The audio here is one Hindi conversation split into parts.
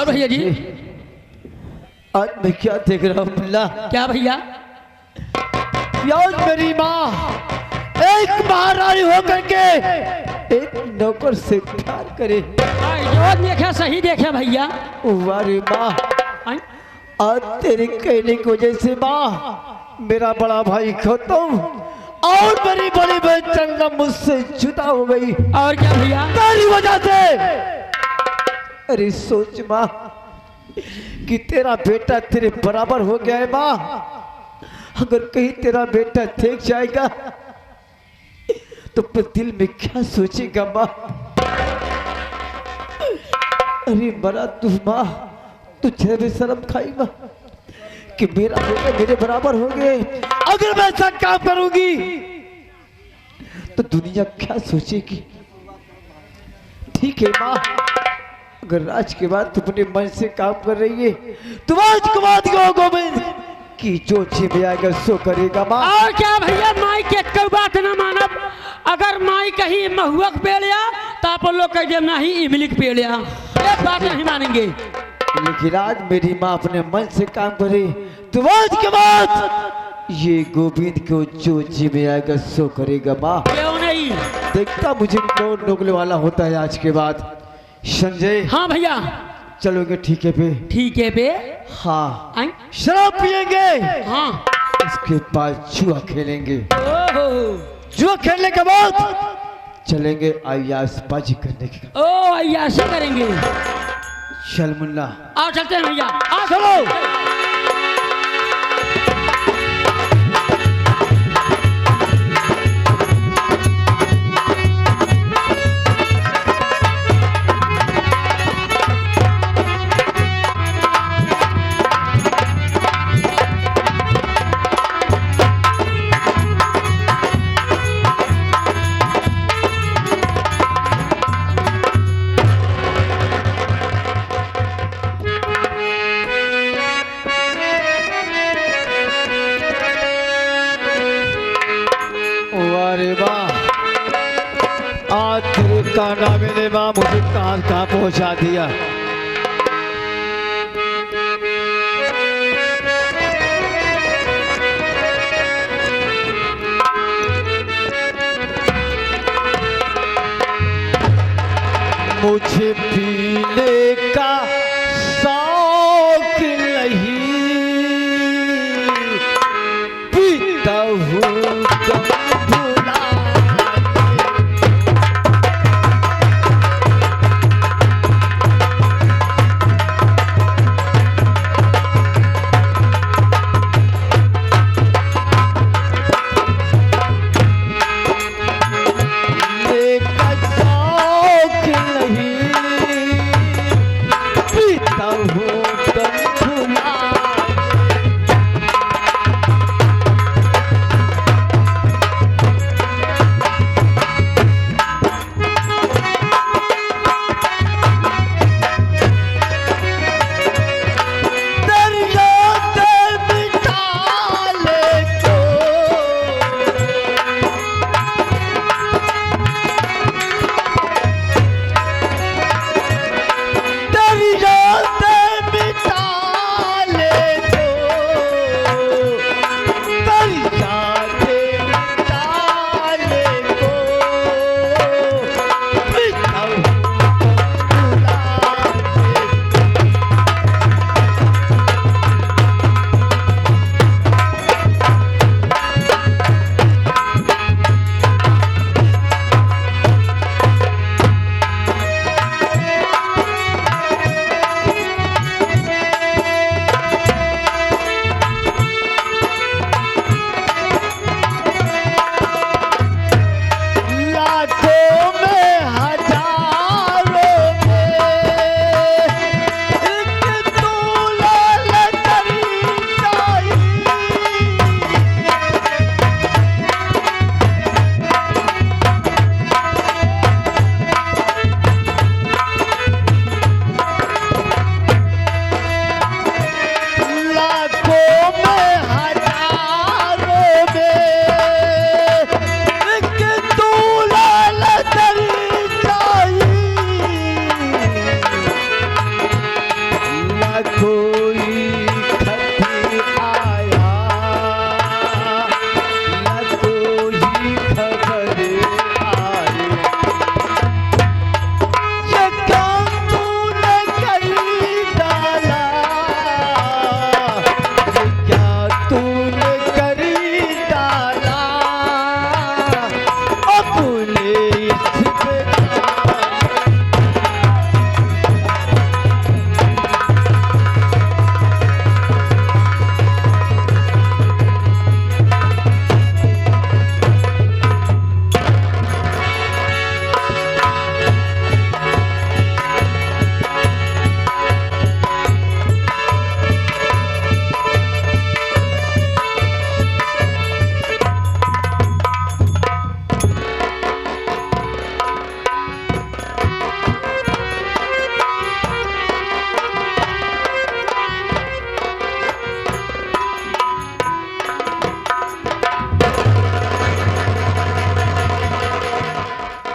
और भैया जी आज मैं क्या देख रहा हूँ मुल्ला? क्या भैया? यार मेरी माँ एक महारानी होकर के एक नौकर से प्यार करे। जो देखा सही देखा भैया। वारे माँ आज तेरे कहने की वजह से माँ मेरा बड़ा भाई खत्म और मेरी बड़ी बहन चंगा मुझसे जुदा हो गई। और क्या भैया? तेरी वजह से। अरे सोच माँ कि तेरा बेटा तेरे बराबर हो गया है माँ, अगर कहीं तेरा बेटा देख जाएगा तो फिर दिल में क्या सोचेगा माँ? अरे बड़ा तू माँ तुझे भी शर्म खाई माँ कि मेरा बेटा मेरे बराबर हो गए। अगर मैं ऐसा काम करूंगी तो दुनिया क्या सोचेगी? ठीक है माँ, अगर राज के बाद तुम अपने मन से काम कर रही है तो आज के बाद गोविंद की जो जी आएगा सो करेगा माँ। और क्या भैया? माई के कोई बात ना मानब। अगर माई कहीं महुआ पे लिया तो आप लोग कह देना ही इमली पे लिया, एक बात नहीं मानेंगे। लेकिन आज मेरी माँ अपने मन से काम करे तो आज के बाद ये गोविंद को जो जी में आएगा सो करेगा माँ। क्यों नहीं? देखता मुझे कौन नोकले वाला होता है आज के बाद। संजय। हाँ भैया। चलोगे ठीक है पे? ठीक है पे। हाँ। आएं? शराब पियेंगे। हाँ। इसके बाद जुआ खेलेंगे। ओहो। जुआ खेलने के बाद चलेंगे आयासबाजी करने के। ओ ऐसे करेंगे। चल मुन्ना। आओ चलते हैं भैया। आओ चलो। आज तेरे काना मेरे माँ मुझे कहाँ पहुँचा दिया। मुझे पीने का शौक नहीं, पीता हूँ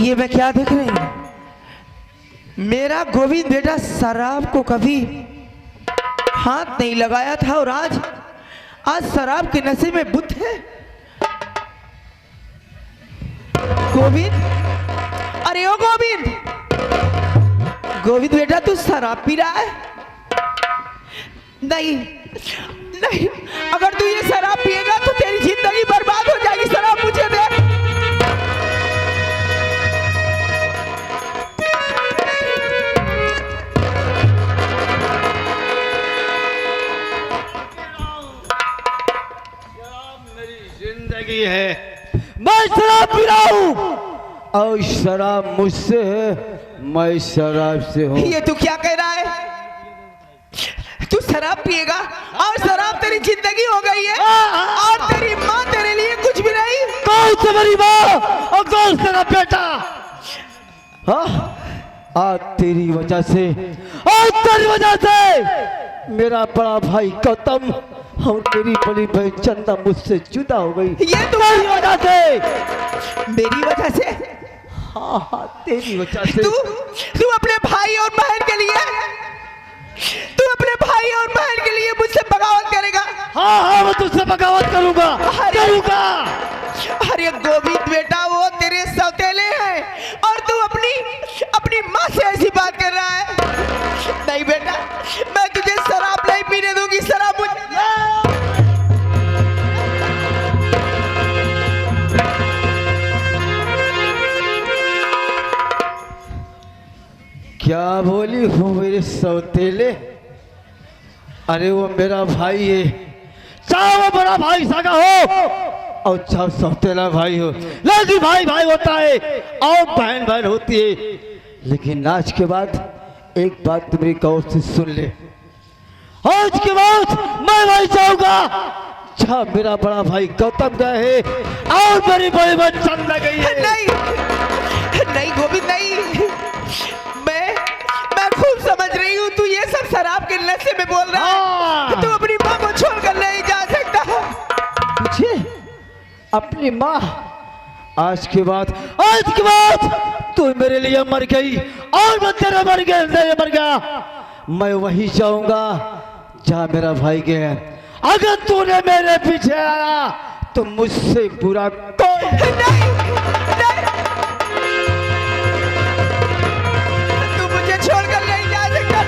ये मैं क्या देख रही हूँ? मेरा गोविंद बेटा शराब को कभी हाथ नहीं लगाया था और आज शराब के नशे में बुत है। गोविंद, अरे ओ गोविंद, गोविंद बेटा तू शराब पी रहा है? नहीं नहीं, अगर तू ये शराब पिएगा तो तेरी जिंदगी बर्बाद हो जाएगी। शराब मुझे दे। जिंदगी है, मैं शराब पी रहा हूँ और शराब मुझसे है, मैं शराब से हूँ। ये तू क्या कह रहा है? तू शराब पिएगा और शराब तेरी जिंदगी हो गई है और तेरी माँ तेरे लिए कुछ भी नहीं। कौन से मेरी माँ और कौन से तेरा बेटा? आज तेरी वजह से, आज तेरी वजह से मेरा बड़ा भाई गौतम और तेरी बड़ी बहन चंदा मुझसे जुदा हो गई। ये तुम्हारी वजह से। मेरी वजह से? हाँ, तेरी वजह से। तू अपने भाई और बहन के लिए, तू अपने भाई और बहन के लिए मुझसे बगावत करेगा? हाँ, मैं तुझसे बगावत करूंगा। अरे गोविंद बेटा, वो तेरे सौतेले हैं और तू अपनी माँ से ऐसी बात कर रहा है। नहीं बेटा, मैं तुझे शराब नहीं पीने दूंगी। शराब मुझे क्या बोली हो मेरे सौतेले? अरे वो मेरा भाई है, चाहे वो बड़ा भाई सगा हो और चाहे सौतेला भाई हो, लेकिन भाई भाई होता है और बहन बहन होती है। लेकिन आज के बाद एक बात तुम्हारी गौर से सुन ले, आज के बाद मैं वही चाहूंगा जहाँ मेरा बड़ा भाई गौतम गया है और मेरी बड़ी बहन चंदा गई है। नहीं नहीं गोविंद, नहीं, मैं खूब समझ रही हूँ तू ये सब शराब के नशे में बोल रहा है। तू अपनी माँ को छोड़कर नहीं जा सकता। तुझे अपनी माँ? आज के बाद तू मेरे लिए मर गई और मैं तेरे मर गया। मैं वही जाऊंगा जहाँ मेरा भाई गया। अगर तूने मेरे पीछे आया तो मुझसे बुरा कोई नहीं। तू मुझे छोड़कर नहीं जा सकता।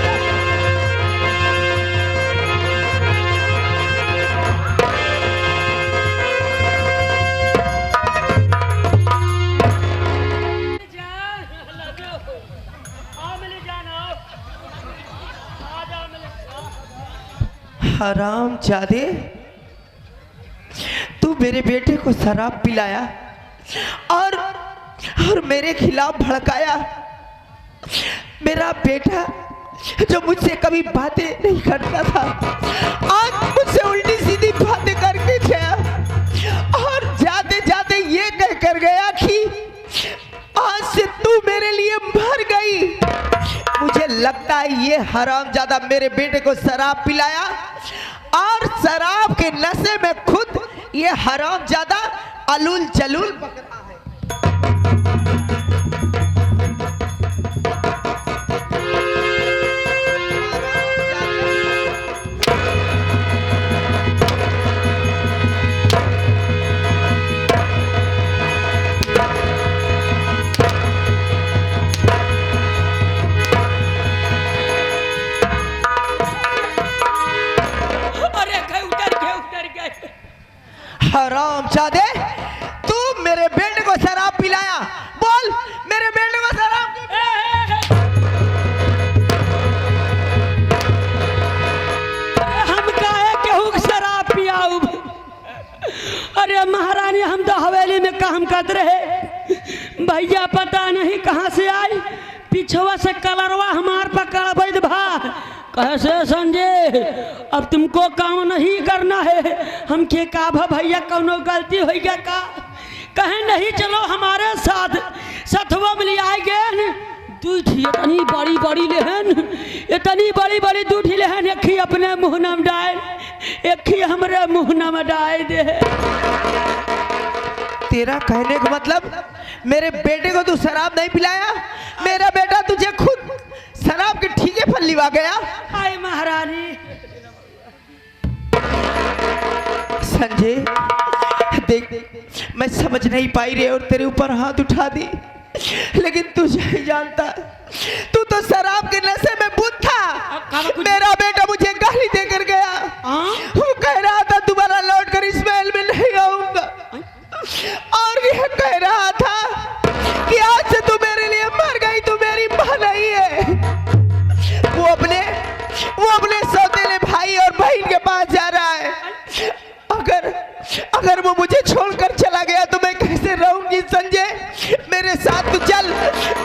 हराम जादे, तू मेरे बेटे को शराब पिलाया और मेरे खिलाफ भड़काया। मेरा बेटा जो मुझसे कभी बातें नहीं करता था, आज मुझसे उल्टी सीधी बातें करके गया और जाते जाते ये कह कर गया कि आज से तू मेरे लिए मर गई। मुझे लगता है ये हरामजादा मेरे बेटे को शराब पिलाया और शराब के नशे में खुद ये हरामजादा अलूल जलूल बक रहा है। हरामजादे, तू मेरे बेटे को शराब पिलाया। बोल, मेरे बेटे को शराब हम काहे केहू के शराब पियाऊ? अरे महारानी, हम तो हवेली में काम करते रहे। भैया पता नहीं कहाँ से आई, पिछवा से कलरवा हमार पकड़ बैद भा। कैसे संजय, अब तुमको काम नहीं करना है। हम के का भैया कौनो गलती हो गया का? कहे नहीं, चलो हमारे साथ सथवा में ले आएगे। दूठी इतनी बड़ी बड़ी लेहन, इतनी बड़ी बड़ी दूठी लेहन। एक ही अपने मुँह नम डाल, एक ही हमरे मुँह नम डाल दे। तेरा कहने का मतलब मेरे बेटे को तू शराब नहीं पिलाया? मेरा बेटा तुझे खुद शराब के ठीके पर लिवा गया। हाय महारानी, संजय देख, मैं समझ नहीं पाई रे और तेरे ऊपर हाथ उठा दी, लेकिन तू नहीं जानता, तू तो शराब के नशे में बुध था। मेरा बेटा मुझे गाली देकर गया, वो कह रहा था दोबारा लौट कर इस महल में नहीं आऊंगा, और यह कह रहा था कि आज से तू मेरे लिए मर गई, तू मेरी मां नहीं है। वो अपने सौतेले भाई और बहन के पास जा रहा है। अगर वो मुझे छोड़कर चला गया तो मैं कैसे रहूंगी? संजय मेरे साथ तो चल,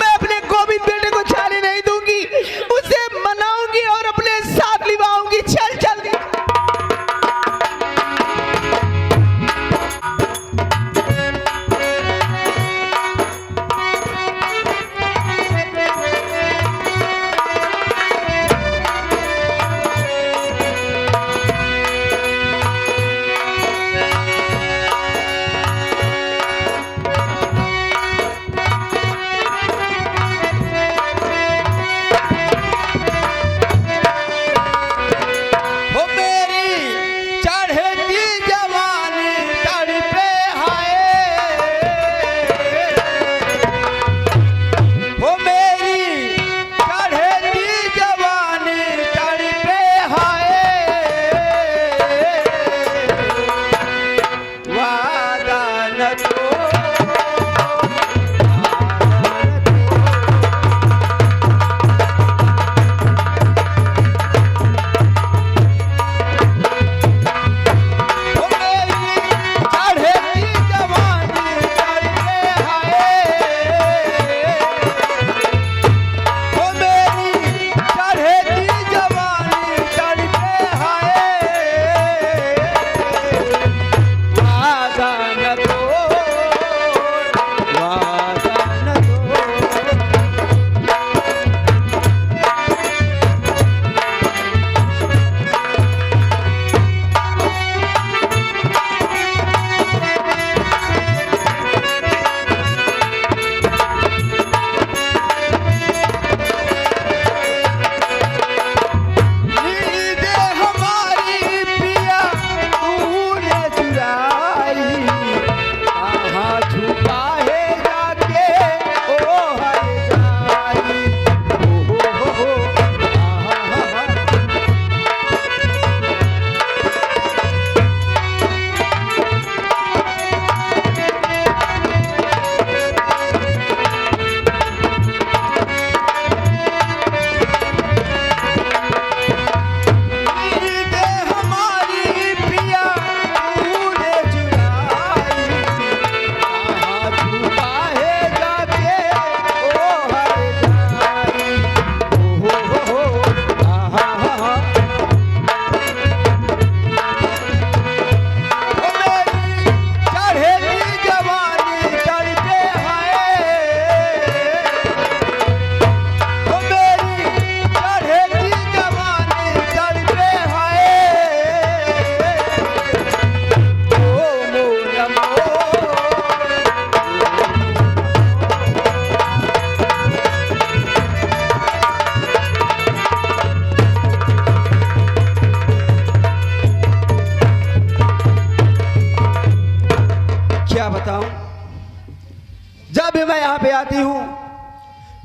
मैं अपने गोविंद बेटे को जाने नहीं दूंगी, उसे मनाऊंगी और अपने साथ लिवाऊंगी। चल चल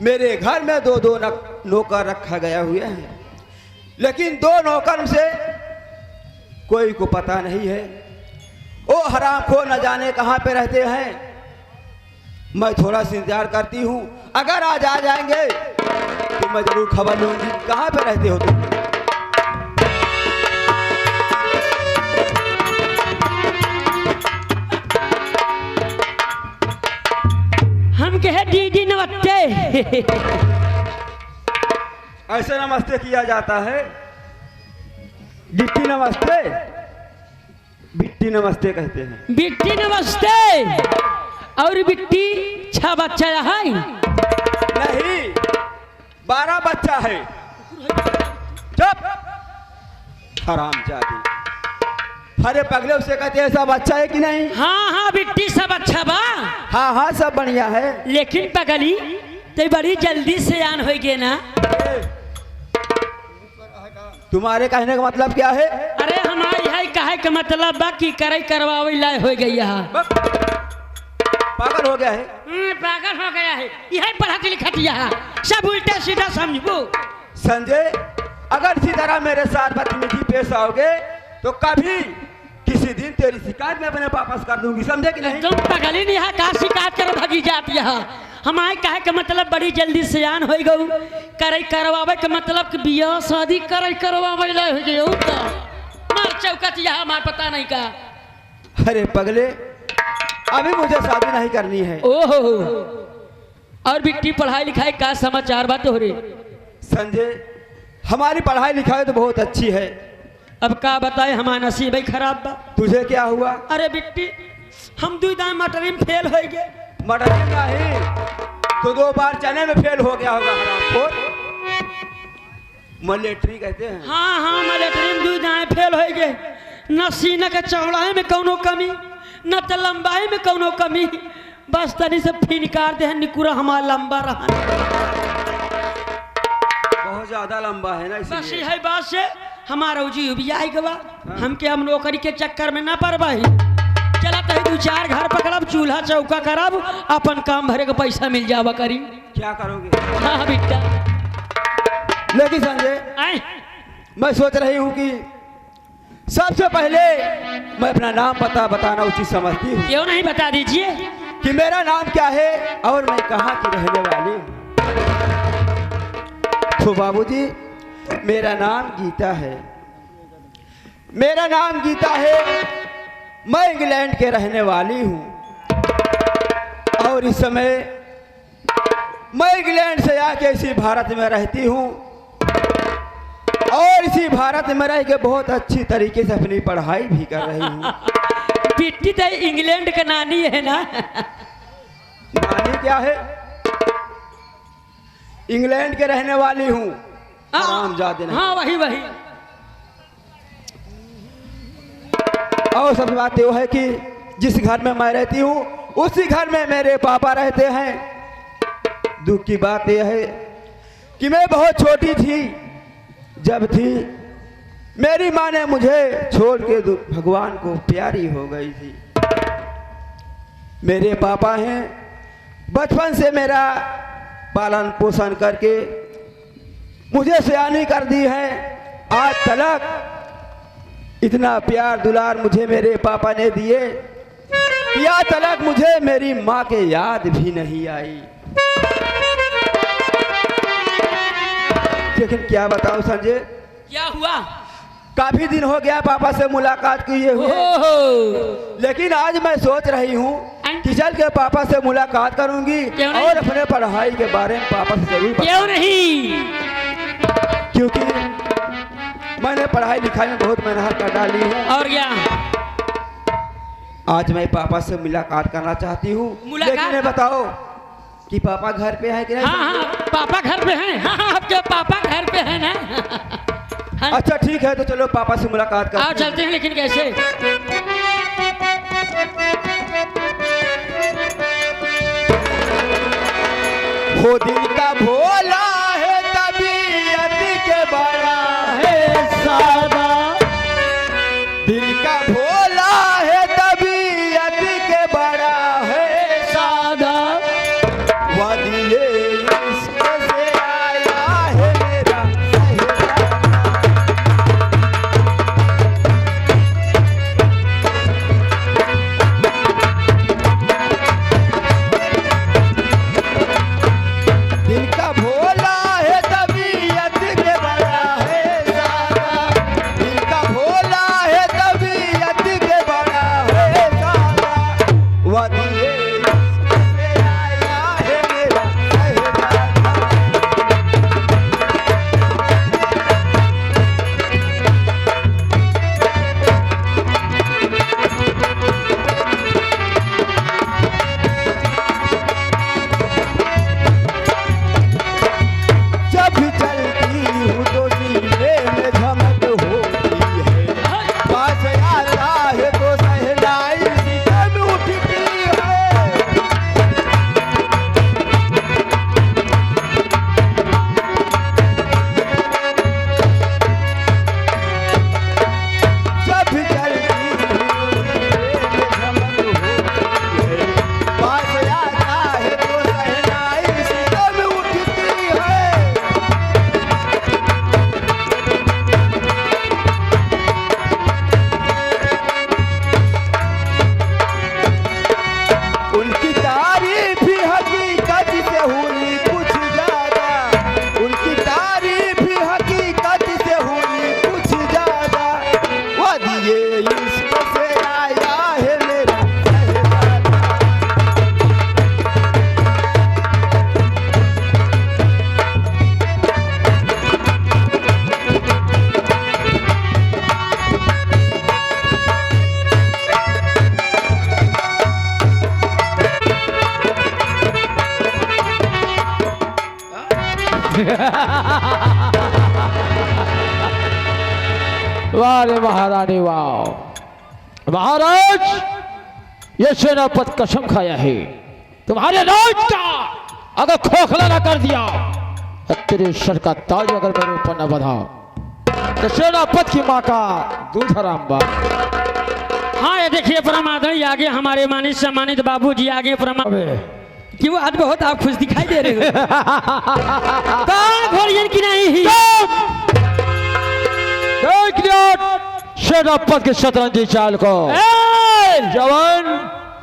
मेरे घर में दो नौकर रखा गया हुआ है, लेकिन दो नौकर से कोई को पता नहीं है। ओ हराम खो न जाने कहाँ पे रहते हैं। मैं थोड़ा सा इंतजार करती हूँ, अगर आज आ जाएंगे तो मैं जरूर खबर लूंगी। कहाँ पे रहते हो तुम? हम कहे दीदी नमस्ते। ऐसे नमस्ते किया जाता है? बिट्टी नमस्ते, बिट्टी नमस्ते कहते हैं। बिट्टी नमस्ते। और बिट्टी 6 बच्चा है? नहीं, 12 बच्चा है। चुप हरामजादी। अरे पगले उसे कहते हैं सब अच्छा है कि नहीं? हाँ हाँ बिट्टी सब अच्छा बा। हाँ हाँ सब बढ़िया है। लेकिन पगली ते बड़ी जल्दी से आन हो गए ना। तुम्हारे कहने का मतलब क्या है? अरे हमारी है कहे के मतलब बाकी करे करवावे लाए हो गई यहाँ। पागल हो गया है? पागल हो गया है। यह पढ़त लिखत यहाँ सब उल्टा सीधा समझबो। संजय, अगर इसी तरह मेरे साथ बदतमीजी पेश आओगे तो कभी किसी दिन तेरी शिकायत मैं अपने वापस कर दूंगी, समझे कि नहीं? तुम पगली नहीं है का शिकायत कर भागी जात यहाँ। हमारे कहे के मतलब बड़ी जल्दी से आन हो गऊ। करे करवावे के मतलब कि बियाह शादी करे करवावे लाए हो गए का मार चौकत यहाँ हमार पता नहीं का। अरे पगले, अभी मुझे शादी नहीं करनी है। ओहो, और बिट्टी पढ़ाई लिखाई का समाचार बात हो रे? संजय, हमारी पढ़ाई लिखाई तो बहुत अच्छी है। अब का बताए हमारा नसीब ही खराब बा। तुझे क्या हुआ? अरे बिट्टी हम 2 दाम मटरी में फेल हो गए। मटर नहीं तो 2 बार चने में फेल हो गया होगा हरामखोर। मलेट्री कहते हैं। हाँ हाँ मिलिट्री में 2 दाएं फेल हो गए। न सीने के चौड़ाई में कौनो कमी, न तो लंबाई में कौनो कमी, बस तनी से फिनकार दे निकुरा हमारा लंबा रहा। बहुत ज्यादा लंबा है ना, बस इसलिए। यही बात से हमारा उजी उबियाई गवा। हमके हम नौकरी के चक्कर में ना पड़बाही। चला तो 2-4 घर पकड़ब, चूल्हा चौका करब, अपन काम भरे का पैसा मिल जावा करी। क्या करोगे? हाँ बेटा। लेकिन संजय, आए मैं सोच रही हूँ कि सबसे पहले मैं अपना नाम पता बताना उचित समझती हूँ। क्यों नहीं बता दीजिए कि मेरा नाम क्या है और मैं कहाँ की रहने वाली हूँ। तो बाबूजी, मेरा नाम गीता है। मेरा नाम गीता है। मैं इंग्लैंड के रहने वाली हूँ और इस समय मैं इंग्लैंड से आके इसी भारत में रहती हूँ और इसी भारत में रह के बहुत अच्छी तरीके से अपनी पढ़ाई भी कर रही हूँ। पिट्टी तो इंग्लैंड का नानी है ना। नानी क्या है? इंग्लैंड के रहने वाली हूँ। हरामजादे नहीं। हाँ वही वही। और सबसे बात यह है कि जिस घर में मैं रहती हूँ उसी घर में मेरे पापा रहते हैं। दुख की बात यह है कि मैं बहुत छोटी थी जब थी मेरी माँ ने मुझे छोड़ के भगवान को प्यारी हो गई थी। मेरे पापा हैं, बचपन से मेरा पालन पोषण करके मुझे सयानी कर दी है। आज तक इतना प्यार दुलार मुझे मेरे पापा ने दिए कि आज तक मुझे मेरी माँ के याद भी नहीं आई। लेकिन क्या बताऊं संजय, क्या हुआ? काफी दिन हो गया पापा से मुलाकात किए हुए, लेकिन आज मैं सोच रही हूँ कि चल के पापा से मुलाकात करूंगी और अपने पढ़ाई के बारे में पापा से जरूर क्यों नहीं? क्योंकि मैंने पढ़ाई लिखाई में बहुत मेहनत कर डाली हूँ और क्या? आज मैं पापा से मुलाकात करना चाहती हूँ। लेकिन बताओ कि पापा घर पे है कि नहीं? हाँ हाँ पापा घर पे हैं। हाँ हाँ आपके पापा घर पे हैं ना। हाँ। अच्छा ठीक है, तो चलो पापा से मुलाकात करते आओ चलते हैं। लेकिन कैसे? हो दिल का भोला है तबीयत के बड़ा है सादा। दिल का भोला है तबीयत के बड़ा है सादा। वादिये इश्क से आया है मेरा दिल का वाह रे महारानी वाह। महाराज, ये सेनापति कसम खाया है तुम्हारे राज का अगर खोखला ना कर दिया और तेरे सर का ताज अगर मेरे ऊपर न बधा तो सेनापति की माँ का दूध हराम बा। हाँ ये देखिए परमादरणीय आगे हमारे मानित सम्मानित बाबूजी आगे परमा कि वो आज बहुत आप खुश दिखाई दे रहे हो। कौन घोड़ियन की नहीं ही? सेनापति के शतरंजी चाल को जवान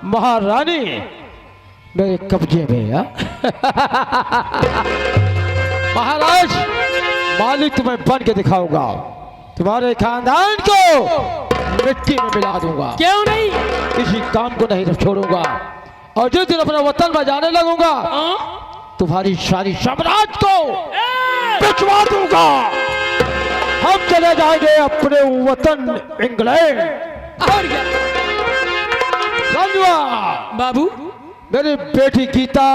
महारानी मेरे कब्जे में है। महाराज, मालिक तुम्हें बन के दिखाऊंगा, तुम्हारे खानदान को मिट्टी में मिला दूंगा। क्यों नहीं? किसी काम को नहीं छोड़ूंगा और जिस दिन अपना वतन में जाने लगूंगा तुम्हारी सारी साम्राज्य को पिछवा दूंगा। हम चले जाएंगे अपने वतन इंग्लैंड। और क्या समझा? बाबू? मेरी बेटी गीता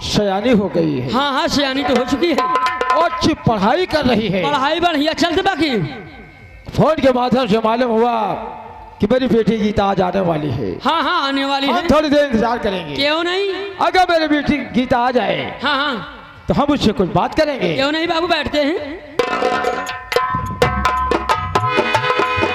सयानी हो गई है। हाँ हाँ सयानी तो हो चुकी है और अच्छी पढ़ाई कर रही है। पढ़ाई बढ़िया चलते बाकी फोन के माध्यम से मालूम हुआ कि मेरी बेटी गीता आज आने वाली है। हाँ हाँ आने वाली है। हम थोड़ी देर इंतजार करेंगे। क्यों नहीं? अगर मेरी बेटी गीता आ जाए हाँ हाँ तो हम उससे कुछ बात करेंगे। क्यों नहीं बाबू, बैठते हैं।